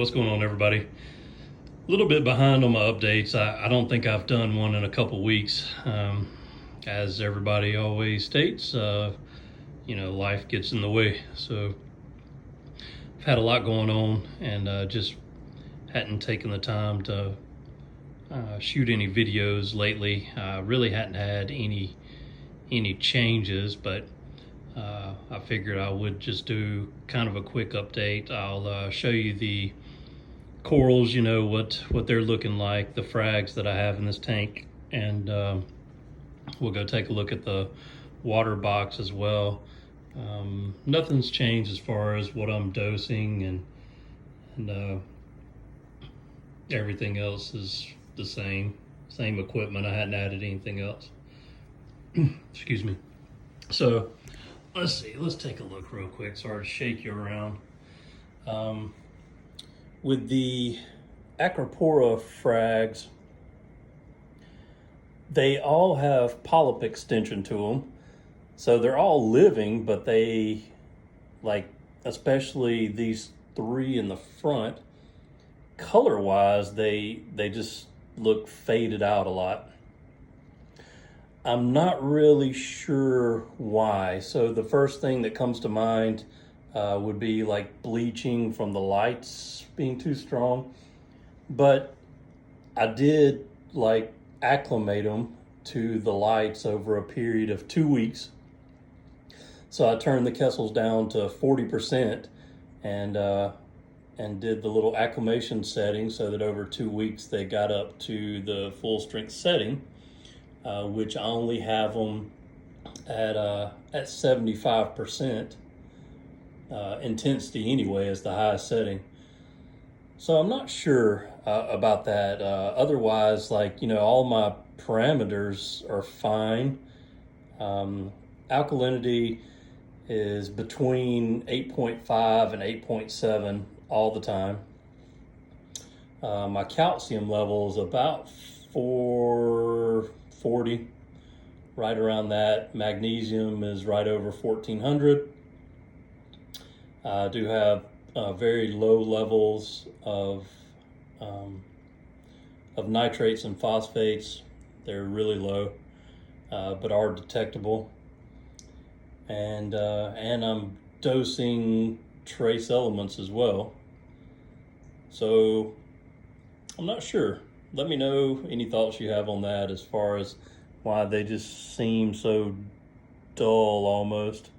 what's going on, everybody? A little bit behind on my updates. I don't think I've done one in a couple weeks. As everybody always states, life gets in the way. So I've had a lot going on and just hadn't taken the time to shoot any videos lately. Really hadn't had any changes, but I figured I would just do kind of a quick update. I'll show you the corals, what they're looking like, the frags that I have in this tank, and we'll go take a look at the water box as well. Nothing's changed as far as what I'm dosing, and everything else is the same equipment. I hadn't added anything else. Excuse me. So let's see, let's take a look real quick. Sorry to shake you around. With the Acropora Frags, they all have polyp extension to them. So they're all living, but they, especially these three in the front, color-wise, they just look faded out a lot. I'm not really sure why. So the first thing that comes to mind would be like bleaching from the lights being too strong. But I did acclimate them to the lights over a period of 2 weeks. So I turned the Kessels down to 40% and did the little acclimation setting so that over 2 weeks they got up to the full strength setting, which I only have them at 75%. Intensity anyway is the highest setting. So I'm not sure about that. Otherwise, all my parameters are fine. Alkalinity is between 8.5 and 8.7 all the time. My calcium level is about 440, right around that. Magnesium is right over 1400. I do have very low levels of nitrates and phosphates. They're really low, but are detectable. And I'm dosing trace elements as well. So I'm not sure. Let me know any thoughts you have on that as far as why they just seem so dull almost.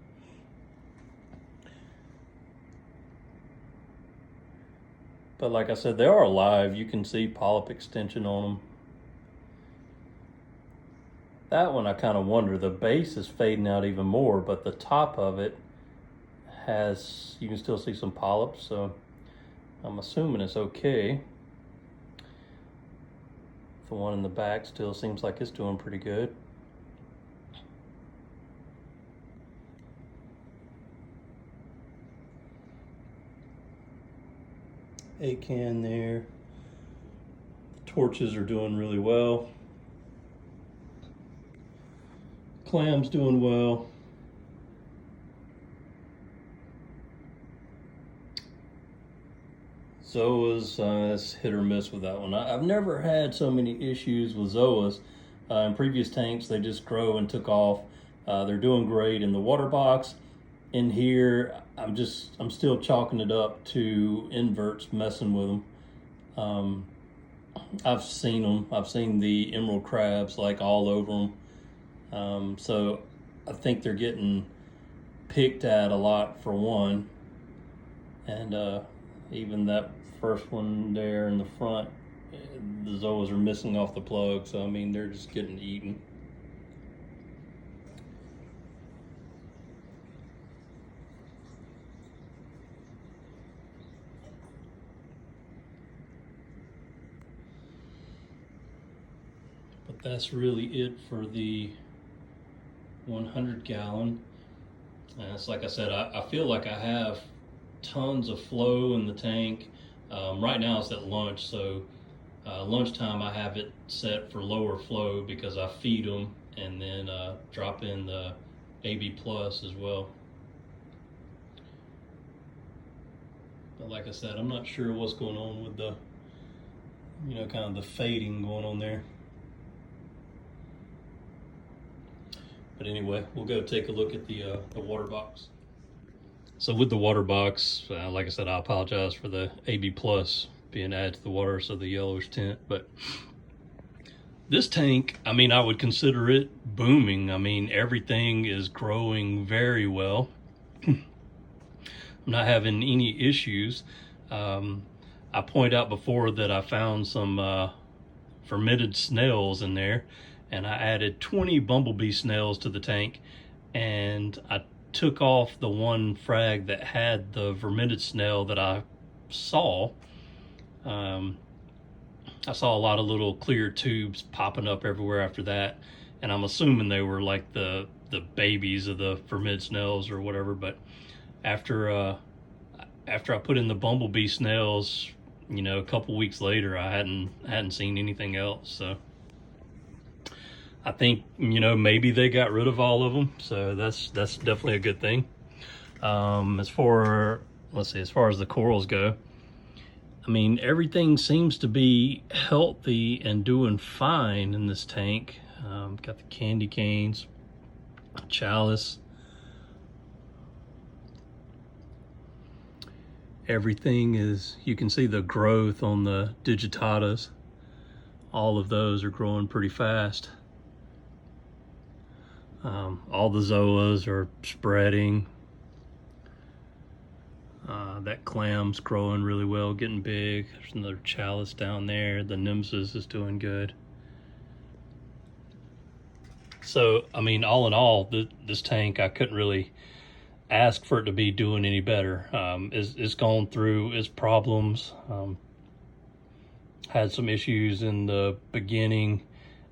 But like I said, they are alive. You can see polyp extension on them. That one I kind of wonder. The base is fading out even more, but the top of it has, you can still see some polyps, so I'm assuming it's okay. The one in the back still seems like it's doing pretty good. A-can there. The torches are doing really well. Clam's doing well. Zoas, it's hit or miss with that one. I've never had so many issues with Zoas. In previous tanks, they just grow and took off. They're doing great in the water box. In here, I'm still chalking it up to inverts messing with them. I've seen them. I've seen the emerald crabs all over them. So I think they're getting picked at a lot for one. And even that first one there in the front, the zoas are missing off the plug. So, I mean, they're just getting eaten. But that's really it for the 100 gallon. And it's like I said, I feel like I have tons of flow in the tank. Right now it's at lunch, so lunchtime I have it set for lower flow because I feed them and then drop in the AB Plus as well. But like I said, I'm not sure what's going on with the, kind of the fading going on there. But anyway, we'll go take a look at the water box. So with the water box, like I said, I apologize for the AB Plus being added to the water, so the yellowish tint. But this tank, I mean, I would consider it booming. I mean, everything is growing very well. I'm not having any issues. I pointed out before that I found some fermented snails in there, and I added 20 bumblebee snails to the tank, and I took off the one frag that had the fermented snail that I saw. I saw a lot of little clear tubes popping up everywhere after that, and I'm assuming they were like the babies of the fermented snails or whatever. But after I put in the bumblebee snails, a couple weeks later, I hadn't seen anything else. So I think, maybe they got rid of all of them, so that's definitely a good thing. As far as the corals go, I mean, everything seems to be healthy and doing fine in this tank. Got the candy canes, chalice. Everything is, you can see the growth on the digitatas. All of those are growing pretty fast. All the zoas are spreading. That clam's growing really well, getting big. There's another chalice down there. The nemesis is doing good. So, I mean, all in all, this tank, I couldn't really ask for it to be doing any better. It's gone through its problems. Had some issues in the beginning,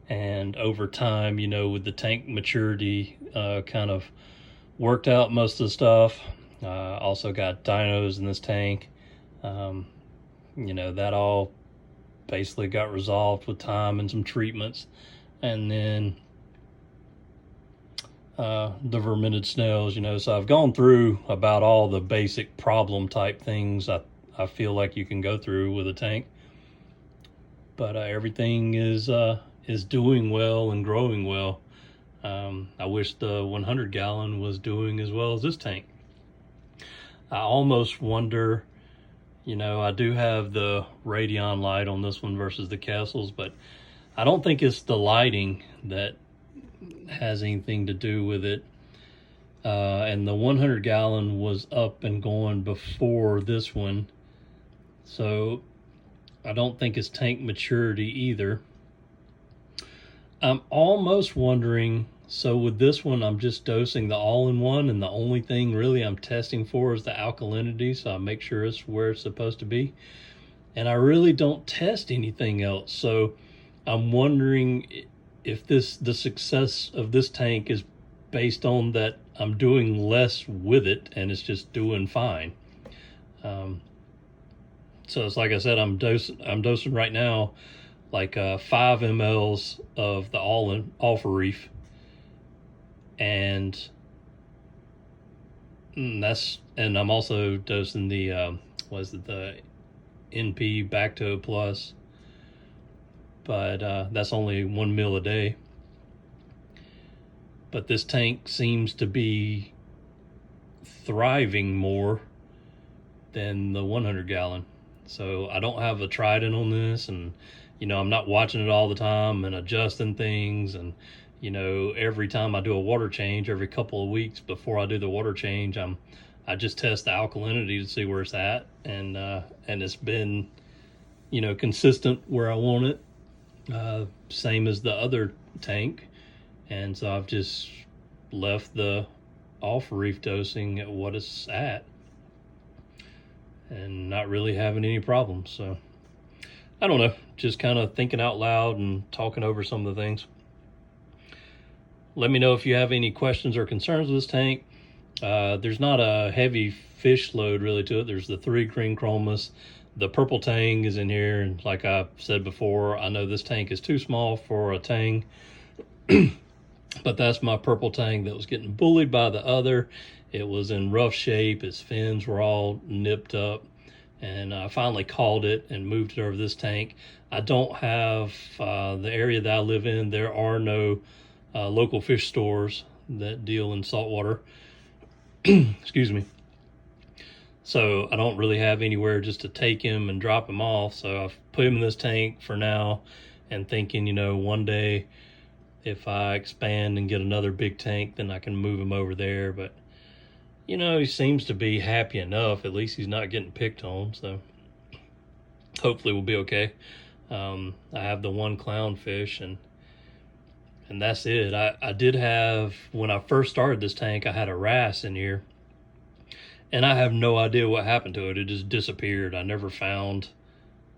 and over time, with the tank maturity, kind of worked out most of the stuff. Also got dinos in this tank. That all basically got resolved with time and some treatments. And then the fermented snails, so I've gone through about all the basic problem type things I feel like you can go through with a tank. But everything is doing well and growing well. I wish the 100 gallon was doing as well as this tank. I almost wonder, I do have the Radion light on this one versus the Kessels, but I don't think it's the lighting that has anything to do with it. And the 100 gallon was up and going before this one, so I don't think it's tank maturity either. I'm almost wondering, so with this one, I'm just dosing the all-in-one, and the only thing really I'm testing for is the alkalinity, so I make sure it's where it's supposed to be. And I really don't test anything else. So I'm wondering if the success of this tank is based on that I'm doing less with it and it's just doing fine. So it's like I said, I'm dosing right now like 5 mLs of the Alpha Reef, and I'm also dosing the the NP Bacto Plus, but that's only 1 ml a day. But this tank seems to be thriving more than the 100 gallon. So I don't have a Trident on this, and I'm not watching it all the time and adjusting things, and every time I do a water change, every couple of weeks before I do the water change, I just test the alkalinity to see where it's at, and it's been consistent where I want it, same as the other tank. And so I've just left the Alpha Reef dosing at what it's at and not really having any problems. So I don't know, just kind of thinking out loud and talking over some of the things. Let me know if you have any questions or concerns with this tank. There's not a heavy fish load really to it. There's the 3 green chromas. The purple tang is in here, and like I said before, I know this tank is too small for a tang. But that's my purple tang that was getting bullied by the other. It was in rough shape. Its fins were all nipped up. and I finally called it and moved it over this tank. I don't have the area that I live in. There are no local fish stores that deal in saltwater. Excuse me. So I don't really have anywhere just to take him and drop him off. So I've put him in this tank for now, and thinking, you know, one day if I expand and get another big tank, then I can move him over there. But you know, he seems to be happy enough. At least he's not getting picked on, so hopefully we'll be okay. I have the one clownfish, and that's it. I did have, when I first started this tank, I had a wrasse in here, and I have no idea what happened to it. It just disappeared. I never found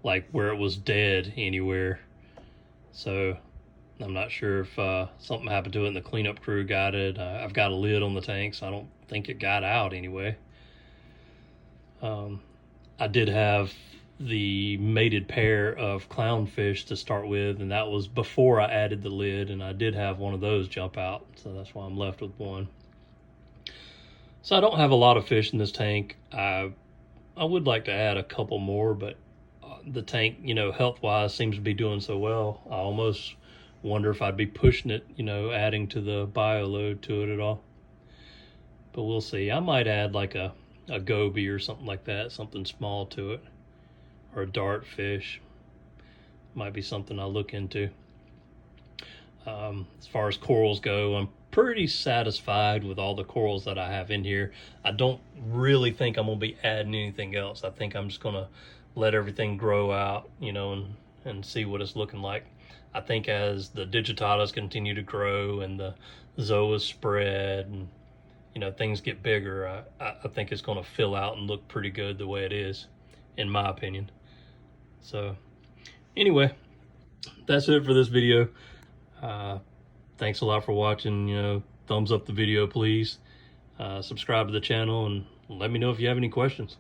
like where it was dead anywhere. So I'm not sure if something happened to it and the cleanup crew got it. I've got a lid on the tank, so I don't think it got out anyway. I did have the mated pair of clownfish to start with, and that was before I added the lid, and I did have one of those jump out, so that's why I'm left with one. So I don't have a lot of fish in this tank. I would like to add a couple more, but the tank, you know, health-wise seems to be doing so well. I almost wonder if I'd be pushing it, you know, adding to the bio load to it at all. But we'll see. I might add like a goby or something like that, something small to it, or a dart fish. Might be something I'll look into. As far as corals go, I'm pretty satisfied with all the corals that I have in here. I don't really think I'm gonna be adding anything else. I think I'm just gonna let everything grow out, you know, and see what it's looking like. I think as the digitatas continue to grow and the zoas spread and, you know, things get bigger, I think it's going to fill out and look pretty good the way it is, in my opinion. So anyway, that's it for this video. Thanks a lot for watching. You know, thumbs up the video, please. Subscribe to the channel, and let me know if you have any questions.